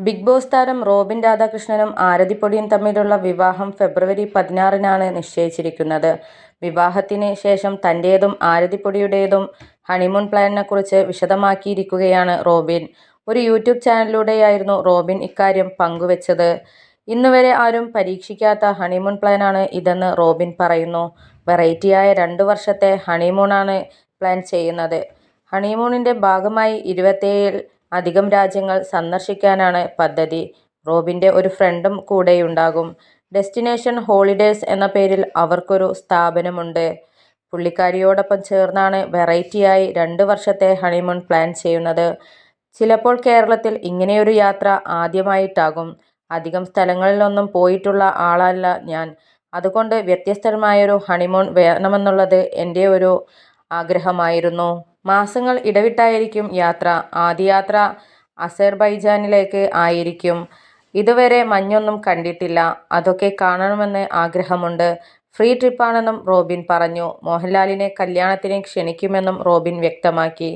Big boss താരം Robin രാധാകൃഷ്ണനും ആരതിപ്പൊടിയും തമ്മിലുള്ള വിവാഹം ഫെബ്രുവരി 16-നാണ് നിശ്ചയിച്ചിരിക്കുന്നത്. വിവാഹത്തിന് ശേഷം തന്റേതും ആരതിപ്പൊടിയുടേതും ഹണിമൂൺ പ്ലാനിനെക്കുറിച്ച് വിശദമാക്കിയിരിക്കുകയാണ് റോബിൻ. ഒരു യൂട്യൂബ് ചാനലിലൂടെയായിരുന്നു റോബിൻ ഇക്കാര്യം പങ്കുവച്ചത്. ഇന്നുവരെ ആരും പരീക്ഷിക്കാത്ത ഹണിമൂൺ പ്ലാനാണ് ഇതെന്ന് റോബിൻ പറയുന്നു. വെറൈറ്റിയായ 2 വർഷത്തെ ഹണിമൂണാണ് പ്ലാൻ ചെയ്യുന്നത്. ഹണിമൂണിന്റെ ഭാഗമായി 27-ൽ അധികം രാജ്യങ്ങൾ സന്ദർശിക്കാനാണ് പദ്ധതി. റോബിന്റെ ഒരു ഫ്രണ്ടും കൂടെയുണ്ടാകും. ഡെസ്റ്റിനേഷൻ ഹോളിഡേയ്സ് എന്ന പേരിൽ അവർക്കൊരു സ്ഥാപനമുണ്ട്. പുള്ളിക്കാരിയോടൊപ്പം ചേർന്നാണ് വെറൈറ്റിയായി 2 വർഷത്തെ ഹണിമൂൺ പ്ലാൻ ചെയ്യുന്നത്. ചിലപ്പോൾ കേരളത്തിൽ ഇങ്ങനെയൊരു യാത്ര ആദ്യമായിട്ടാകും. അധികം സ്ഥലങ്ങളിലൊന്നും പോയിട്ടുള്ള ആളല്ല ഞാൻ. അതുകൊണ്ട് വ്യത്യസ്തമായൊരു ഹണിമൂൺ വേണമെന്നുള്ളത് എൻ്റെ ഒരു ആഗ്രഹമായിരുന്നു. മാസങ്ങൾ ഇടവിട്ടായിരിക്കും യാത്ര. ആദ്യ യാത്ര അസർബൈജാനിലേക്ക് ആയിരിക്കും. ഇതുവരെ മഞ്ഞൊന്നും കണ്ടിട്ടില്ല. അതൊക്കെ കാണണമെന്ന് ആഗ്രഹമുണ്ട്. ഫ്രീ ട്രിപ്പാണെന്നും റോബിൻ പറഞ്ഞു. മോഹൻലാലിനെ കല്യാണത്തിന് ക്ഷണിക്കുമെന്നും റോബിൻ വ്യക്തമാക്കി.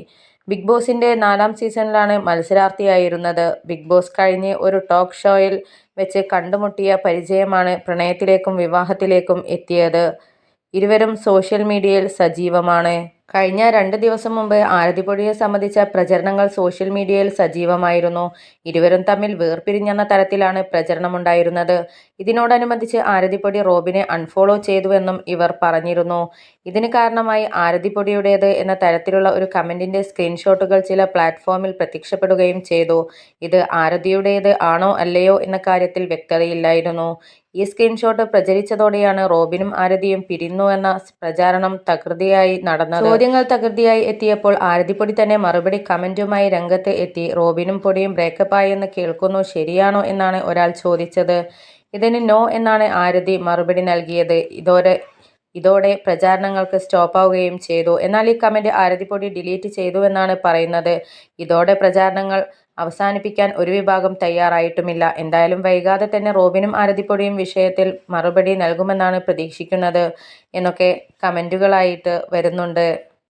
ബിഗ് ബോസിന്റെ 4-ാം സീസണിലാണ് മത്സരാർത്ഥിയായിരുന്നത്. ബിഗ് ബോസ് കഴിഞ്ഞ് ഒരു ടോക്ക് ഷോയിൽ വെച്ച് കണ്ടുമുട്ടിയ പരിചയമാണ് പ്രണയത്തിലേക്കും വിവാഹത്തിലേക്കും എത്തിയത്. ഇരുവരും സോഷ്യൽ മീഡിയയിൽ സജീവമാണ്. കഴിഞ്ഞ 2 ദിവസം മുമ്പ് ആരതിപ്പൊടിയെ സംബന്ധിച്ച പ്രചരണങ്ങൾ സോഷ്യൽ മീഡിയയിൽ സജീവമായിരുന്നു. ഇരുവരും തമ്മിൽ വേർപിരിഞ്ഞെന്ന തരത്തിലാണ് പ്രചരണമുണ്ടായിരുന്നത്. ഇതിനോടനുബന്ധിച്ച് ആരതിപ്പൊടി റോബിനെ അൺഫോളോ ചെയ്തുവെന്നും ഇവർ പറഞ്ഞിരുന്നു. ഇതിന് കാരണമായി ആരതിപ്പൊടിയുടേത് എന്ന തരത്തിലുള്ള ഒരു കമന്റിന്റെ സ്ക്രീൻഷോട്ടുകൾ ചില പ്ലാറ്റ്ഫോമിൽ പ്രത്യക്ഷപ്പെടുകയും ചെയ്തു. ഇത് ആരതിയുടേത് ആണോ അല്ലയോ എന്ന കാര്യത്തിൽ വ്യക്തതയില്ലായിരുന്നു. ഈ സ്ക്രീൻഷോട്ട് പ്രചരിച്ചതോടെയാണ് റോബിനും ആരതിയും പിരിഞ്ഞുവെന്ന പ്രചാരണം തകൃതിയായി നടന്നത്. ചോദ്യങ്ങൾ തകൃതിയായി എത്തിയപ്പോൾ ആരതിപ്പൊടി തന്നെ മറുപടി കമന്റുമായി രംഗത്ത് എത്തി. റോബിനും പൊടിയും ബ്രേക്കപ്പ് ആയെന്ന് കേൾക്കുന്നു, ശരിയാണോ എന്നാണ് ഒരാൾ ചോദിച്ചത്. ഇതിന് നോ എന്നാണ് ആരതി മറുപടി നൽകിയത്. ഇതോടെ പ്രചാരണങ്ങൾക്ക് സ്റ്റോപ്പാവുകയും ചെയ്തു. എന്നാൽ ഈ കമന്റ് ആരതിപ്പൊടി ഡിലീറ്റ് ചെയ്തുവെന്നാണ് പറയുന്നത്. ഇതോടെ പ്രചാരണങ്ങൾ അവസാനിപ്പിക്കാൻ ഒരു വിഭാഗം തയ്യാറായിട്ടുമില്ല. എന്തായാലും വൈകാതെ തന്നെ റോബിനും ആരതിപ്പൊടിയും വിഷയത്തിൽ മറുപടി നൽകുമെന്നാണ് പ്രതീക്ഷിക്കുന്നത് എന്നൊക്കെ കമന്റുകളായിട്ട് വരുന്നുണ്ട്.